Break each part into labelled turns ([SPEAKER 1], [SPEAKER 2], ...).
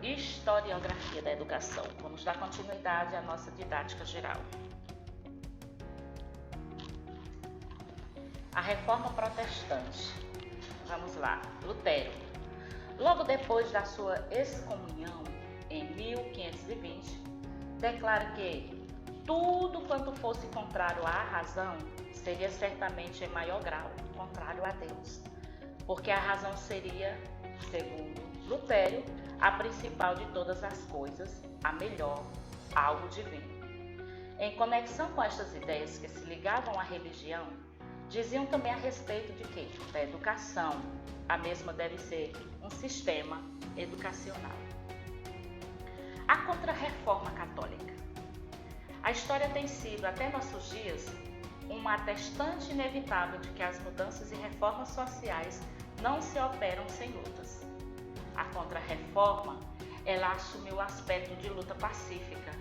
[SPEAKER 1] historiografia da educação. Vamos dar continuidade à nossa didática geral. A Reforma Protestante. Vamos lá. Lutero. Logo depois da sua excomunhão, em 1520, declara que tudo quanto fosse contrário à razão seria certamente em maior grau contrário a Deus, porque a razão seria, segundo Lutero, a principal de todas as coisas, a melhor, algo divino. Em conexão com estas ideias que se ligavam à religião, diziam também a respeito de que, da educação, a mesma deve ser um sistema educacional. A Contra-Reforma Católica. A história tem sido, até nossos dias, uma atestante inevitável de que as mudanças e reformas sociais não se operam sem lutas. A Contra-Reforma, ela assumiu o aspecto de luta pacífica,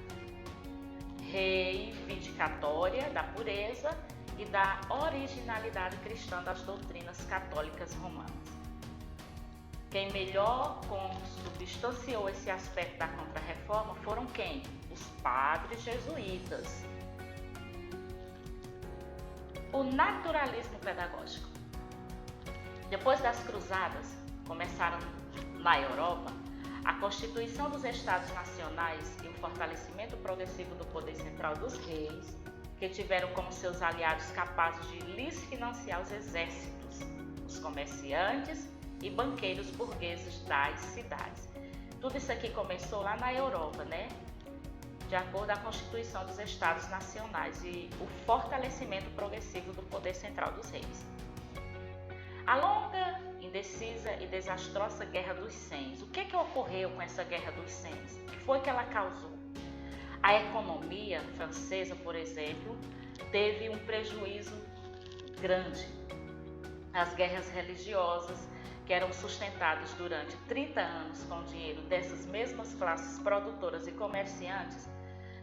[SPEAKER 1] reivindicatória da pureza e da originalidade cristã das doutrinas católicas romanas. Quem melhor consubstanciou esse aspecto da Contra-Reforma foram quem? Os padres jesuítas. O naturalismo pedagógico. Depois das cruzadas, começaram na Europa, a constituição dos Estados Nacionais e o fortalecimento progressivo do poder central dos reis, que tiveram como seus aliados capazes de lhes financiar os exércitos, os comerciantes e banqueiros burgueses das cidades. Tudo isso aqui começou lá na Europa, né? De acordo com a Constituição dos Estados Nacionais e o fortalecimento progressivo do poder central dos reis. A longa, indecisa e desastrosa Guerra dos Cem. O que ocorreu com essa Guerra dos Cem? O que foi que ela causou? A economia francesa, por exemplo, teve um prejuízo grande. As guerras religiosas, que eram sustentadas durante 30 anos com o dinheiro dessas mesmas classes produtoras e comerciantes,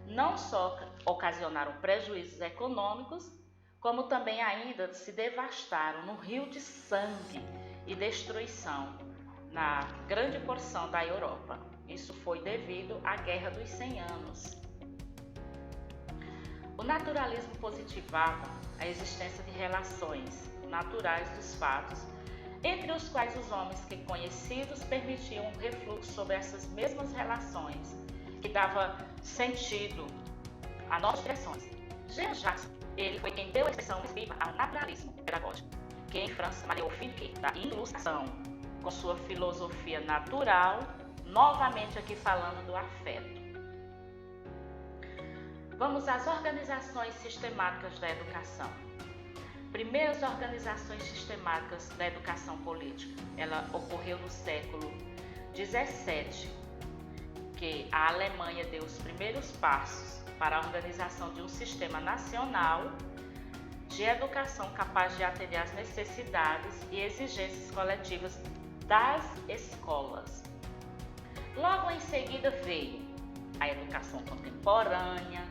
[SPEAKER 1] não só ocasionaram prejuízos econômicos, como também ainda se devastaram no rio de sangue e destruição na grande porção da Europa. Isso foi devido à Guerra dos 100 Anos. O naturalismo positivava a existência de relações naturais dos fatos, entre os quais os homens que conhecidos permitiam um refluxo sobre essas mesmas relações, que dava sentido a novas expressões. Jean-Jacques, ele foi quem deu a expressão viva ao naturalismo pedagógico, que em França malhou o fim da ilustração, com sua filosofia natural, novamente aqui falando do afeto. Vamos às organizações sistemáticas da educação. Primeiras organizações sistemáticas da educação política. Ela ocorreu no século XVII, que a Alemanha deu os primeiros passos para a organização de um sistema nacional de educação capaz de atender às necessidades e exigências coletivas das escolas. Logo em seguida veio a educação contemporânea,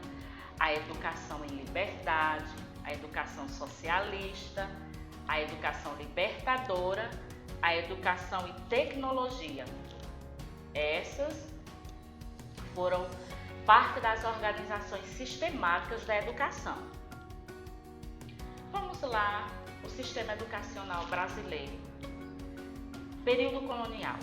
[SPEAKER 1] a educação em liberdade, a educação socialista, a educação libertadora, a educação em tecnologia. Essas foram parte das organizações sistemáticas da educação. Vamos lá, o sistema educacional brasileiro. Período colonial.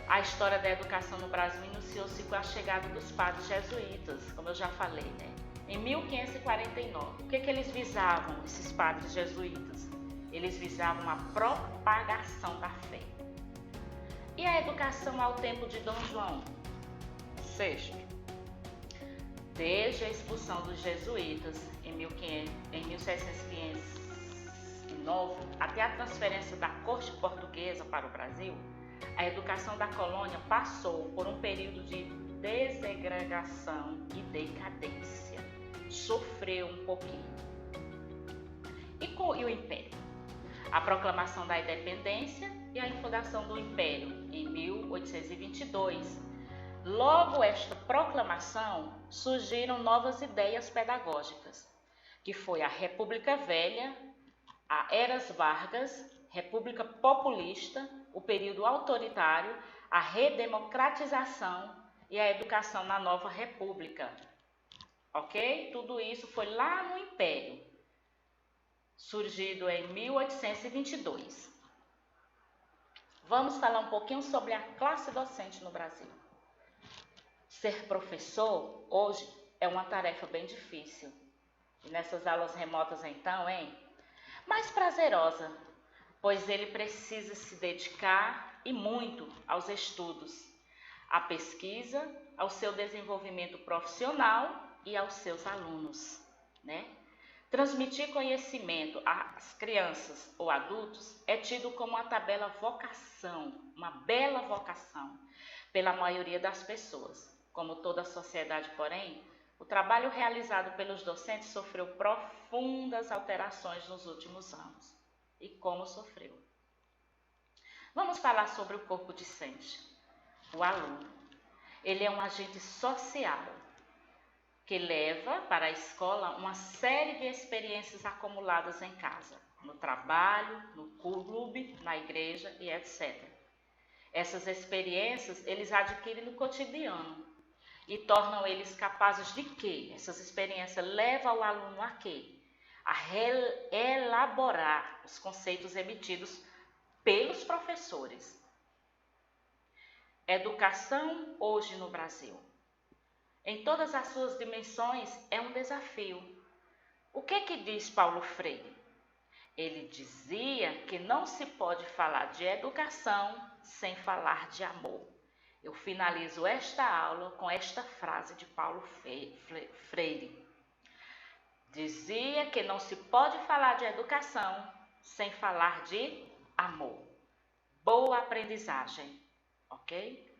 [SPEAKER 1] A história da educação no Brasil iniciou-se com a chegada dos padres jesuítas, como eu já falei, né? Em 1549. O que eles visavam, esses padres jesuítas? Eles visavam a propagação da fé. E a educação ao tempo de Dom João VI? Desde a expulsão dos jesuítas em 1609 até a transferência da corte portuguesa para o Brasil, a educação da colônia passou por um período de desegregação e decadência. Sofreu um pouquinho. E o Império? A proclamação da independência e a fundação do Império em 1822. Logo esta proclamação, surgiram novas ideias pedagógicas, que foi a República Velha, a Eras Vargas, República Populista, o período autoritário, a redemocratização e a educação na nova república. Ok? Tudo isso foi lá no Império, surgido em 1822. Vamos falar um pouquinho sobre a classe docente no Brasil. Ser professor hoje é uma tarefa bem difícil. E nessas aulas remotas então, mais prazerosa, pois ele precisa se dedicar e muito aos estudos, à pesquisa, ao seu desenvolvimento profissional e aos seus alunos, né? Transmitir conhecimento às crianças ou adultos é tido como uma uma bela vocação, pela maioria das pessoas. Como toda a sociedade, porém, o trabalho realizado pelos docentes sofreu profundas alterações nos últimos anos. E como sofreu? Vamos falar sobre o corpo docente, o aluno. Ele é um agente social que leva para a escola uma série de experiências acumuladas em casa, no trabalho, no clube, na igreja e etc. Essas experiências eles adquirem no cotidiano e tornam eles capazes de quê? Essas experiências levam o aluno a quê? A elaborar os conceitos emitidos pelos professores. Educação hoje no Brasil, em todas as suas dimensões, é um desafio. O que diz Paulo Freire? Ele dizia que não se pode falar de educação sem falar de amor. Eu finalizo esta aula com esta frase de Paulo Freire. Dizia que não se pode falar de educação sem falar de amor. Boa aprendizagem, ok?